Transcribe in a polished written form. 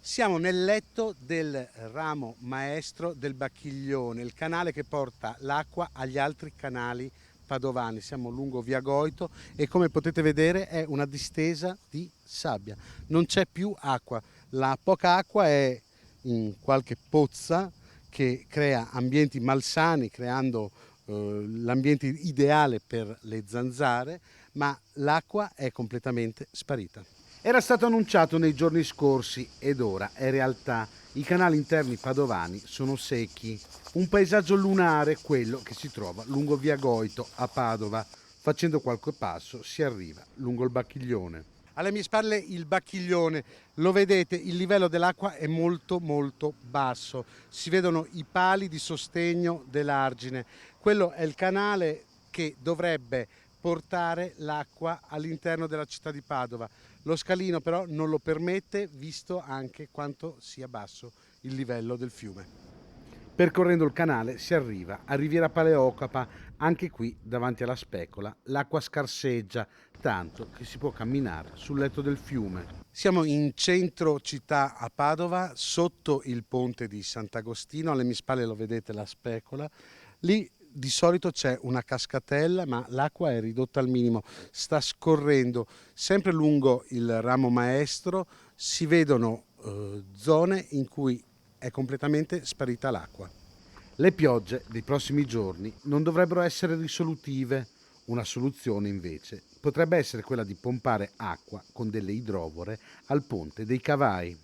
Siamo nel letto del ramo maestro del Bacchiglione, il canale che porta l'acqua agli altri canali padovani. Siamo lungo via Goito e come potete vedere è una distesa di sabbia. Non c'è più acqua, la poca acqua è in qualche pozza che crea ambienti malsani, creando l'ambiente ideale per le zanzare, ma l'acqua è completamente sparita. Era stato annunciato nei giorni scorsi ed ora è realtà. I canali interni padovani sono secchi. Un paesaggio lunare quello che si trova lungo via Goito a Padova. Facendo qualche passo si arriva lungo il Bacchiglione. Alle mie spalle il Bacchiglione, lo vedete, il livello dell'acqua è molto molto basso. Si vedono i pali di sostegno dell'argine. Quello è il canale che dovrebbe portare l'acqua all'interno della città di Padova. Lo scalino però non lo permette, visto anche quanto sia basso il livello del fiume. Percorrendo il canale si arriva a Riviera Paleocapa, anche qui davanti alla specola l'acqua scarseggia tanto che si può camminare sul letto del fiume. Siamo in centro città a Padova, sotto il ponte di Sant'Agostino, alle mie spalle lo vedete la specola, lì di solito c'è una cascatella ma l'acqua è ridotta al minimo, sta scorrendo sempre lungo il ramo maestro, si vedono zone in cui è completamente sparita l'acqua. Le piogge dei prossimi giorni non dovrebbero essere risolutive. Una soluzione invece potrebbe essere quella di pompare acqua con delle idrovore al ponte dei Cavai.